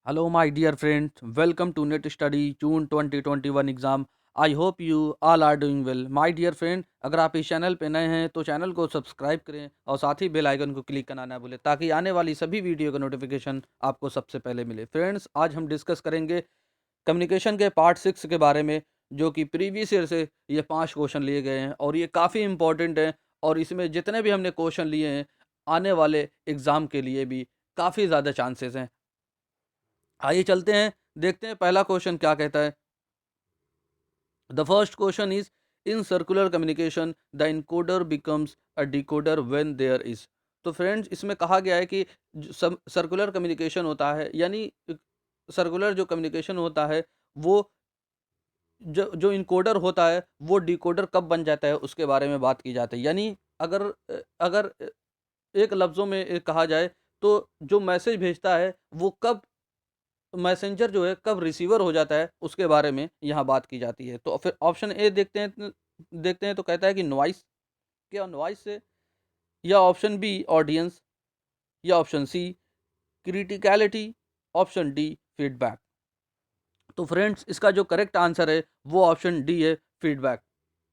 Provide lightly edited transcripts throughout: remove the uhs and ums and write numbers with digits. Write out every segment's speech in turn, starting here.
Hello, my dear friends. Welcome to Net Study June 2021 exam. I hope you all are doing well. My dear friend, अगर आप इस channel पे नए हैं तो चैनल को सब्सक्राइब करें और साथ ही बेल आइकन को क्लिक करना ना भूलें ताकि आने वाली सभी वीडियो का नोटिफिकेशन आपको सबसे पहले मिले। फ्रेंड्स, आज हम डिस्कस करेंगे कम्युनिकेशन के पार्ट 6 के बारे में, जो कि प्रीवियस ईयर से ये 5 क्वेश्चन लिए गए हैं और ये काफ़ी इंपॉर्टेंट हैं। और इसमें जितने भी हमने क्वेश्चन लिए हैं, आने वाले एग्ज़ाम के लिए भी काफ़ी ज़्यादा चांसेस हैं। आइए चलते हैं, देखते हैं पहला क्वेश्चन क्या कहता है। The first question is, in circular communication the encoder becomes a decoder when there is. तो फ्रेंड्स, इसमें कहा गया है कि सर्कुलर कम्युनिकेशन होता है, यानी सर्कुलर जो कम्युनिकेशन होता है, वो जो जो इनकोडर होता है वो डिकोडर कब बन जाता है उसके बारे में बात की जाती है। यानी अगर अगर एक लफ्ज़ों में कहा जाए तो जो मैसेज भेजता है वो कब मैसेंजर जो है कब रिसीवर हो जाता है उसके बारे में यहाँ बात की जाती है। तो फिर ऑप्शन ए देखते हैं तो कहता है कि नॉइस, क्या नॉइस से, या ऑप्शन बी ऑडियंस, या option C criticality, option D feedback. तो फ्रेंड्स, इसका जो करेक्ट आंसर है वो ऑप्शन डी है, फीडबैक।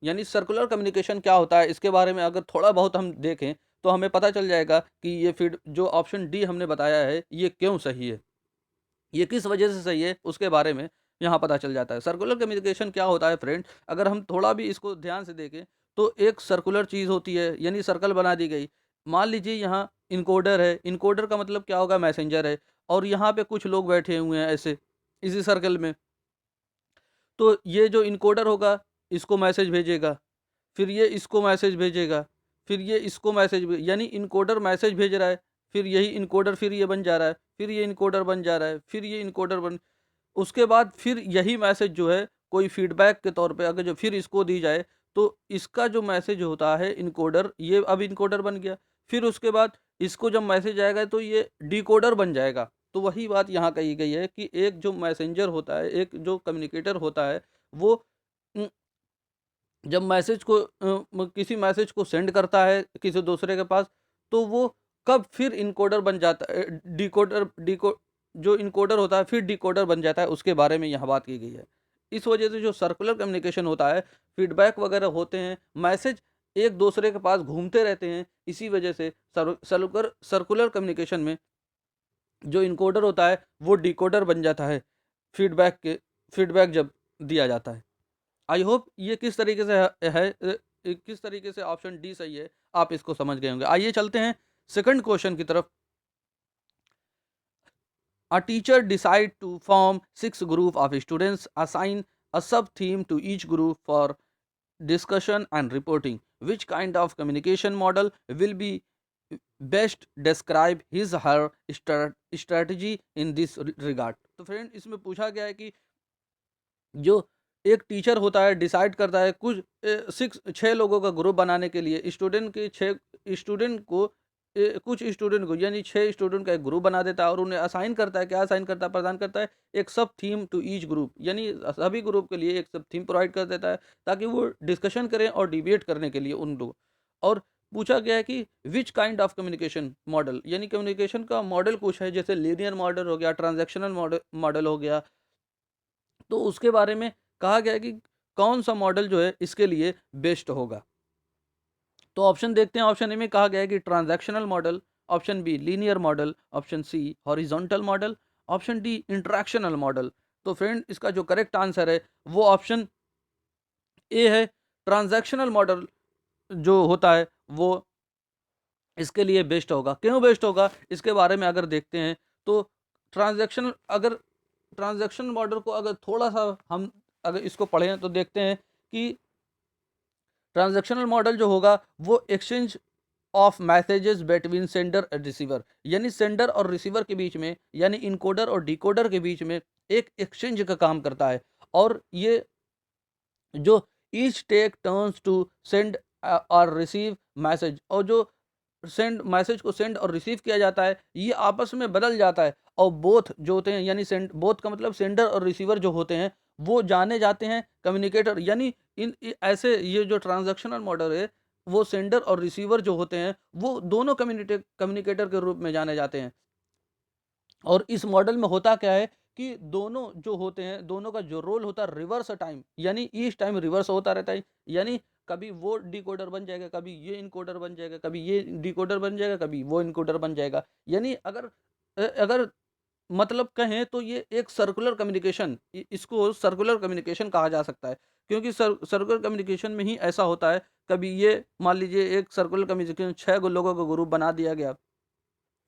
यानी सर्कुलर कम्युनिकेशन क्या होता है इसके बारे में अगर थोड़ा बहुत हम देखें तो हमें पता चल जाएगा कि ये फीड जो ऑप्शन डी हमने बताया है ये क्यों सही है, ये किस वजह से सही है उसके बारे में यहाँ पता चल जाता है। सर्कुलर कम्युनिकेशन क्या होता है फ्रेंड, अगर हम थोड़ा भी इसको ध्यान से देखें तो एक सर्कुलर चीज़ होती है, यानी सर्कल बना दी गई। मान लीजिए यहाँ इनकोडर है, इनकोडर का मतलब क्या होगा, मैसेंजर है, और यहाँ पे कुछ लोग बैठे हुए हैं ऐसे इसी सर्कल में। तो ये जो इनकोडर होगा इसको मैसेज भेजेगा, फिर ये इसको मैसेज भेजेगा, फिर ये इसको यानी इनकोडर मैसेज भेज रहा है, फिर यही इनकोडर फिर ये बन जा रहा है, फिर ये इनकोडर बन जा रहा है, फिर ये इनकोडर बन, उसके बाद फिर यही मैसेज जो है कोई फीडबैक के तौर पे अगर जो फिर इसको दी जाए तो इसका जो मैसेज होता है इनकोडर, ये अब इनकोडर बन गया। फिर उसके बाद इसको जब मैसेज आएगा तो ये डिकोडर बन जाएगा। तो वही बात यहाँ कही गई है कि एक जो मैसेंजर होता है, एक जो कम्युनिकेटर होता है, वो उम, जब मैसेज को किसी मैसेज को सेंड करता है किसी दूसरे के पास, तो वो कब फिर इनकोडर बन जाता है, डिकोडर डिको जो इनकोडर होता है फिर डिकोडर बन जाता है, उसके बारे में यहाँ बात की गई है। इस वजह से जो सर्कुलर कम्युनिकेशन होता है, फीडबैक वगैरह होते हैं, मैसेज एक दूसरे के पास घूमते रहते हैं, इसी वजह से सर्कुलर सर्कुलर कम्युनिकेशन में जो इनकोडर होता है वो डिकोडर बन जाता है, फीडबैक जब दिया जाता है। आई होप ये किस तरीके से किस तरीके से ऑप्शन डी सही है आप इसको समझ गए होंगे। आइए चलते हैं सेकंड क्वेश्चन की तरफ। A teacher decide to form 6 group of students, assign a sub theme to each group for discussion and reporting. Which kind of communication model will be best describe his her strategy in this regard? तो friend, इसमें पूछा गया है कि जो एक teacher होता है डिसाइड करता है कुछ 6 लोगों का ग्रुप बनाने के लिए, स्टूडेंट के 6 स्टूडेंट को कुछ स्टूडेंट को, यानी 6 स्टूडेंट का एक ग्रुप बना देता है और उन्हें असाइन करता है, क्या असाइन करता है, प्रदान करता है एक सब थीम टू ईच ग्रुप, यानी सभी ग्रुप के लिए एक सब थीम प्रोवाइड कर देता है ताकि वो डिस्कशन करें और डिबेट करने के लिए उन लोग। और पूछा गया है कि which kind of communication model, यानी कम्युनिकेशन का मॉडल कुछ है, जैसे लीनियर मॉडल हो गया, ट्रांजैक्शनल मॉडल मॉडल हो गया। तो उसके बारे में कहा गया है कि कौन सा मॉडल जो है इसके लिए बेस्ट होगा। तो ऑप्शन देखते हैं। ऑप्शन ए में कहा गया है कि transactional model, option B linear model, option C horizontal model, option D interactional model. तो फ्रेंड, इसका जो करेक्ट आंसर है वो ऑप्शन ए है, ट्रांजैक्शनल मॉडल जो होता है वो इसके लिए बेस्ट होगा। क्यों बेस्ट होगा इसके बारे में अगर देखते हैं तो ट्रांजैक्शनल अगर ट्रांजैक्शन मॉडल को अगर थोड़ा सा हम अगर इसको पढ़ें तो देखते हैं कि ट्रांजैक्शनल मॉडल जो होगा वो exchange of messages between sender and receiver, यानी सेंडर और रिसीवर के बीच में, यानी इनकोडर और डिकोडर के बीच में एक एक्सचेंज का काम करता है। और ये जो each take turns to send और रिसीव मैसेज, और जो सेंड मैसेज को सेंड और रिसीव किया जाता है ये आपस में बदल जाता है, और बोथ जो होते हैं, यानी सेंड बोथ का मतलब सेंडर और रिसीवर जो होते हैं वो जाने जाते हैं कम्युनिकेटर, यानी ऐसे ये जो ट्रांजैक्शनल मॉडल है वो सेंडर और रिसीवर जो होते हैं वो दोनों कम्युनिकेटर के रूप में जाने जाते हैं। और इस मॉडल में होता क्या है कि दोनों जो होते हैं, दोनों का जो रोल होता है रिवर्स टाइम, यानी ईच टाइम रिवर्स होता रहता है। यानी कभी वो डिकोडर बन जाएगा, कभी ये इनकोडर बन जाएगा, कभी ये डिकोडर बन जाएगा, कभी वो इनकोडर बन जाएगा। यानी अगर मतलब कहें तो ये एक सर्कुलर कम्युनिकेशन, इसको सर्कुलर कम्युनिकेशन कहा जा सकता है, क्योंकि सर्कुलर कम्युनिकेशन में ही ऐसा होता है। कभी ये मान लीजिए एक सर्कुलर कम्युनिकेशन 6 लोगों का ग्रुप बना दिया गया,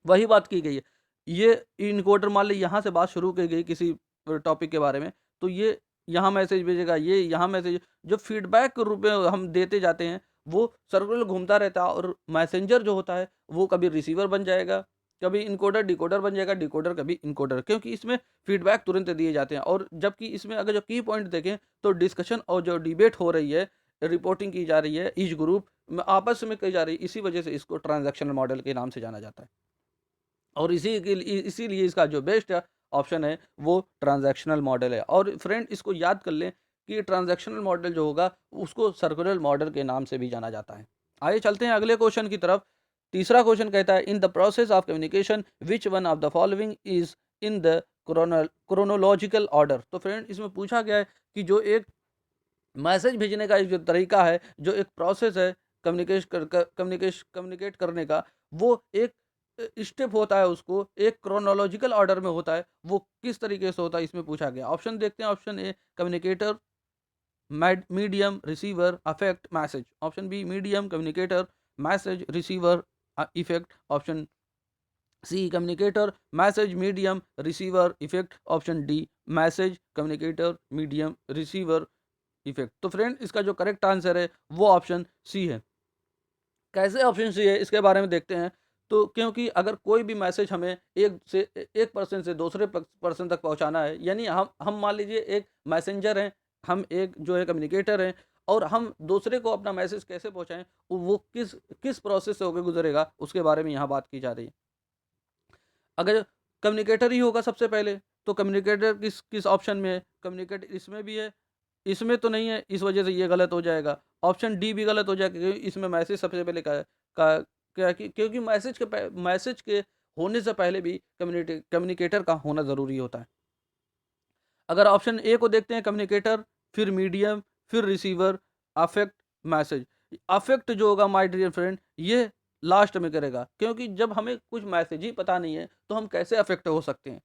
वही बात की गई है। ये इनकोडर मान ली यहाँ से बात शुरू की गई किसी टॉपिक के बारे में, तो ये यहाँ मैसेज भेजेगा, ये यहाँ मैसेज, जो फीडबैक के रूप में हम देते जाते हैं, वो सर्कुलर घूमता रहता है। और मैसेंजर जो होता है वो कभी रिसीवर बन जाएगा, कभी इनकोडर डिकोडर बन जाएगा, डिकोडर कभी इनकोडर, क्योंकि इसमें फीडबैक तुरंत दिए जाते हैं। और जबकि इसमें अगर जो की पॉइंट देखें तो डिस्कशन और जो डिबेट हो रही है, रिपोर्टिंग की जा रही है, ईच ग्रुप में आपस में की जा रही है, इसी वजह से इसको ट्रांजैक्शनल मॉडल के नाम से जाना जाता है। और इसीलिए इसका जो बेस्ट ऑप्शन है वो ट्रांजैक्शनल मॉडल है। और फ्रेंड इसको याद कर लें कि ट्रांजैक्शनल मॉडल जो होगा उसको सर्कुलर मॉडल के नाम से भी जाना जाता है। आइए चलते हैं अगले क्वेश्चन की तरफ। तीसरा क्वेश्चन कहता है, in the process of communication which one of the following is in the chronological order. तो फ्रेंड इसमें पूछा गया है कि जो एक मैसेज भेजने का एक जो तरीका है, जो एक प्रोसेस है कम्युनिकेट करने का, वो एक स्टेप होता है, उसको एक क्रोनोलॉजिकल ऑर्डर में होता है, वो किस तरीके से होता है इसमें पूछा गया। ऑप्शन देखते हैं। Option A communicator, medium receiver affect message. Option B medium communicator message receiver effect. Option C communicator message medium receiver effect. Option D message communicator medium receiver effect. तो फ्रेंड इसका जो करेक्ट आंसर है वो option सी है। कैसे option C है इसके बारे में देखते हैं। तो क्योंकि अगर कोई भी मैसेज हमें एक पर्सन से दूसरे पर्सन तक पहुंचाना है, यानी हम मान लीजिए एक मैसेंजर हैं, हम एक जो है कम्युनिकेटर हैं, और हम दूसरे को अपना मैसेज कैसे पहुंचाएं, वो किस किस प्रोसेस से होकर गुजरेगा, उसके बारे में यहाँ बात की जा रही है। अगर कम्युनिकेटर ही होगा सबसे पहले, तो कम्युनिकेटर किस किस ऑप्शन में है, कम्युनिकेटर इसमें भी है, इसमें तो नहीं है, इस वजह से ये गलत हो जाएगा। ऑप्शन डी भी गलत हो जाएगा, क्योंकि इसमें मैसेज सबसे पहले का क्या क्योंकि मैसेज के होने से पहले भी कम्युनिकेटर का होना ज़रूरी होता है। अगर ऑप्शन ए को देखते हैं, कम्युनिकेटर, फिर मीडियम, फिर रिसीवर, अफेक्ट, मैसेज। अफेक्ट जो होगा माय डियर फ्रेंड, ये लास्ट में करेगा, क्योंकि जब हमें कुछ मैसेज ही पता नहीं है तो हम कैसे अफेक्ट हो सकते हैं।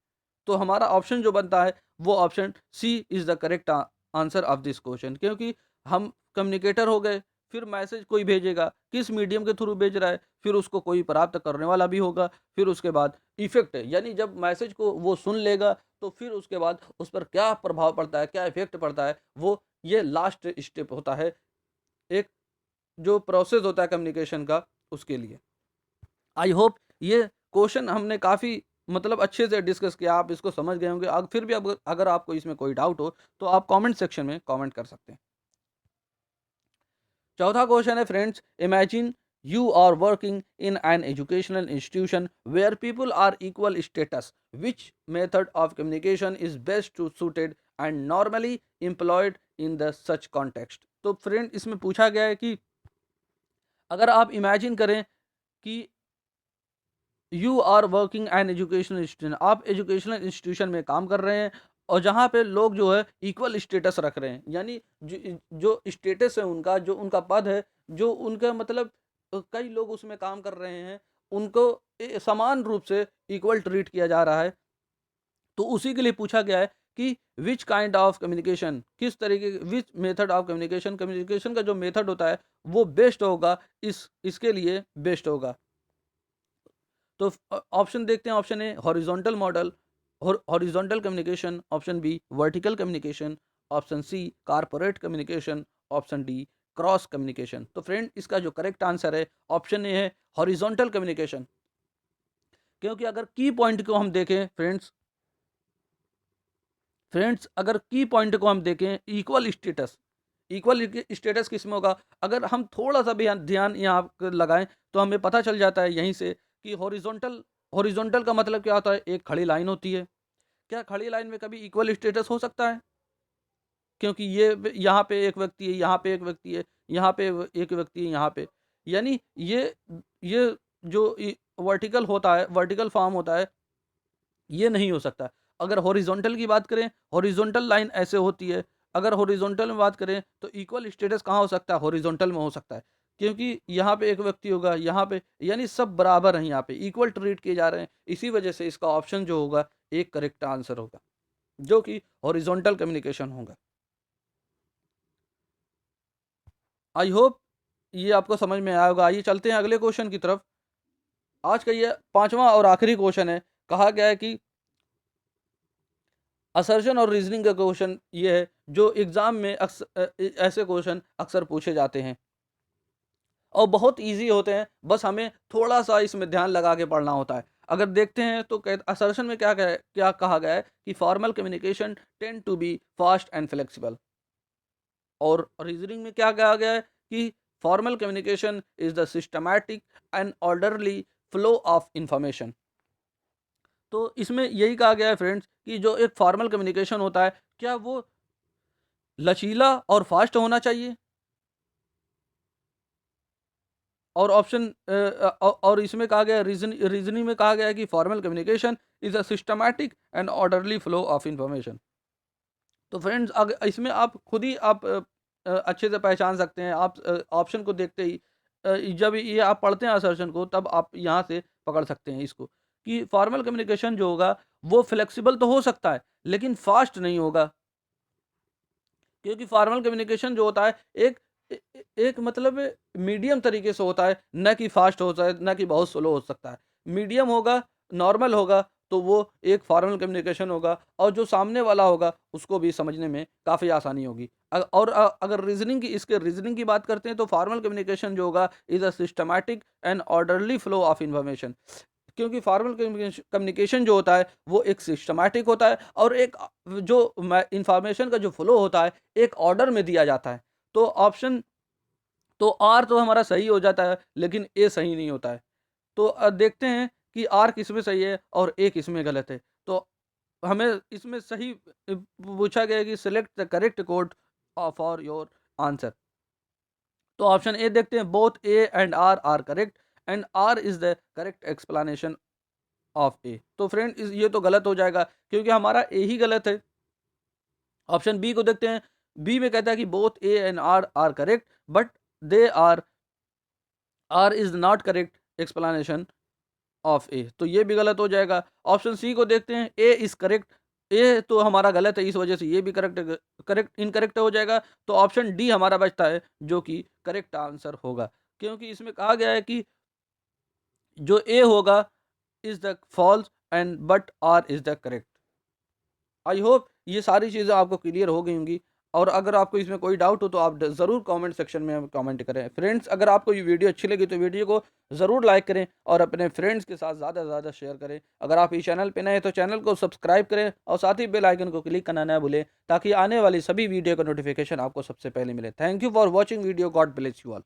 तो हमारा ऑप्शन जो बनता है वो option C is the correct answer of this question, क्योंकि हम कम्युनिकेटर हो गए, फिर मैसेज कोई भेजेगा, किस मीडियम के थ्रू भेज रहा है, फिर उसको कोई प्राप्त करने वाला भी होगा, फिर उसके बाद इफेक्ट है, यानी जब मैसेज को वो सुन लेगा तो फिर उसके बाद उस पर क्या प्रभाव पड़ता है, क्या इफेक्ट पड़ता है, वो ये लास्ट स्टेप होता है, एक जो प्रोसेस होता है कम्युनिकेशन का, उसके लिए। आई होप ये क्वेश्चन हमने काफ़ी मतलब अच्छे से डिस्कस किया, आप इसको समझ गए होंगे। फिर भी अगर आपको इसमें कोई डाउट हो तो आप कमेंट सेक्शन में कमेंट कर सकते हैं। चौथा क्वेश्चन है friends, imagine you are working in an educational institution where people are equal status, which method of communication is best to suited and normally employed in the such context. तो friend इसमें पूछा गया है कि अगर आप imagine करें कि you are working an educational institution, आप एजुकेशनल इंस्टीट्यूशन में काम कर रहे हैं, और जहाँ पे लोग जो है इक्वल स्टेटस रख रहे हैं, यानी जो स्टेटस है उनका, जो उनका पद है, जो उनका मतलब कई लोग उसमें काम कर रहे हैं, उनको समान रूप से इक्वल ट्रीट किया जा रहा है। तो उसी के लिए पूछा गया है कि विच काइंड ऑफ कम्युनिकेशन, किस तरीके विच मेथड ऑफ कम्युनिकेशन, कम्युनिकेशन का जो मेथड होता है वो बेस्ट होगा, इसके लिए बेस्ट होगा। तो ऑप्शन देखते हैं। Option A horizontal model, horizontal communication. Option B vertical communication. Option C corporate communication. Option D cross communication. तो फ्रेंड इसका जो करेक्ट आंसर है ऑप्शन ए है हॉरिजॉन्टल कम्युनिकेशन, क्योंकि अगर की पॉइंट को हम देखें फ्रेंड्स अगर की पॉइंट को हम देखें, इक्वल स्टेटस किसमें होगा, अगर हम थोड़ा सा भी ध्यान यहाँ पर लगाएं तो हमें पता चल जाता है यहीं से कि हॉरिजॉन्टल का मतलब क्या होता है, एक खड़ी लाइन होती है। क्या खड़ी लाइन में कभी इक्वल स्टेटस हो सकता है? क्योंकि ये यहाँ पे एक व्यक्ति है, यहाँ पे एक व्यक्ति है, यहाँ पे एक व्यक्ति है, यहाँ पे, यानी ये जो वर्टिकल होता है, वर्टिकल फॉर्म होता है, ये नहीं हो सकता। अगर हॉरिजॉन्टल की बात करें, हॉरिजॉन्टल लाइन ऐसे होती है। अगर हॉरिजॉन्टल में बात करें तो इक्वल स्टेटस कहाँ हो सकता है? हॉरिजॉन्टल में हो सकता है। क्योंकि यहाँ पे एक व्यक्ति होगा, यहाँ पे यानी सब बराबर हैं, यहाँ पे इक्वल ट्रीट किए जा रहे हैं। इसी वजह से इसका ऑप्शन जो होगा एक करेक्ट आंसर होगा, जो कि हॉरिजॉन्टल कम्युनिकेशन होगा। आई होप ये आपको समझ में आया होगा। आइए चलते हैं अगले क्वेश्चन की तरफ। आज का ये पांचवा और आखिरी क्वेश्चन है। कहा गया है कि असर्शन और रीजनिंग का क्वेश्चन ये है जो एग्जाम में ऐसे क्वेश्चन अक्सर पूछे जाते हैं और बहुत इजी होते हैं, बस हमें थोड़ा सा इसमें ध्यान लगा के पढ़ना होता है। अगर देखते हैं तो असर्शन में क्या कहा गया है कि formal communication tend to be fast and flexible. और रीजनिंग में क्या कहा गया है कि formal communication is the systematic and orderly flow of information. तो इसमें यही कहा गया है फ्रेंड्स कि जो एक फॉर्मल कम्युनिकेशन होता है, क्या वो लचीला और फास्ट होना चाहिए। और ऑप्शन और इसमें कहा गया रीजनिंग में कहा गया है कि formal communication is a systematic and orderly flow of information. तो फ्रेंड्स अगर इसमें आप खुद ही आप अच्छे से पहचान सकते हैं। आप ऑप्शन को देखते ही जब ये आप पढ़ते हैं असर्शन को, तब आप यहाँ से पकड़ सकते हैं इसको कि फॉर्मल कम्युनिकेशन जो होगा वो फ्लेक्सिबल तो हो सकता है लेकिन फास्ट नहीं होगा। क्योंकि फॉर्मल कम्युनिकेशन जो होता है एक एक मतलब मीडियम तरीके से होता है, न कि फास्ट होता है न कि बहुत स्लो हो सकता है। मीडियम होगा, नॉर्मल होगा, तो वो एक फॉर्मल कम्युनिकेशन होगा और जो सामने वाला होगा उसको भी समझने में काफ़ी आसानी होगी। अगर रीजनिंग की बात करते हैं तो फॉर्मल कम्युनिकेशन जो होगा is a systematic and orderly flow of information. क्योंकि फॉर्मल कम्युनिकेशन जो होता है वो एक सिस्टमैटिक होता है और एक जो इंफॉर्मेशन का जो फ्लो होता है एक ऑर्डर में दिया जाता है। तो ऑप्शन तो आर तो हमारा सही हो जाता है लेकिन ए सही नहीं होता है। तो देखते हैं कि आर किस में सही है और ए किस में गलत है। तो हमें इसमें सही पूछा गया है कि select the correct code for your answer. तो ऑप्शन ए देखते हैं, both A and R are correct and R is the correct explanation of A. तो फ्रेंड ये तो गलत हो जाएगा क्योंकि हमारा ए ही गलत है। ऑप्शन बी को देखते हैं। बी में कहता है कि both A and R are correct but the R is not correct explanation of A. तो ये भी गलत हो जाएगा। ऑप्शन सी को देखते हैं, ए इज करेक्ट। ए तो हमारा गलत है, इस वजह से ये भी करेक्ट इनकरेक्ट हो जाएगा। तो ऑप्शन डी हमारा बचता है जो कि करेक्ट आंसर होगा। क्योंकि इसमें कहा गया है कि जो ए होगा is the false and but R is the correct. I hope ये सारी चीज़ें आपको क्लियर हो गई होंगी। और अगर आपको इसमें कोई डाउट हो तो आप ज़रूर कमेंट सेक्शन में कमेंट करें। फ्रेंड्स अगर आपको ये वीडियो अच्छी लगी तो वीडियो को ज़रूर लाइक करें और अपने फ्रेंड्स के साथ ज़्यादा से ज़्यादा शेयर करें। अगर आप इस चैनल पे नए हैं तो चैनल को सब्सक्राइब करें और साथ ही बेल आइकन को क्लिक करना ना भूलें ताकि आने वाली सभी वीडियो का नोटिफिकेशन आपको सबसे पहले मिले। Thank you for watching video. God bless you all.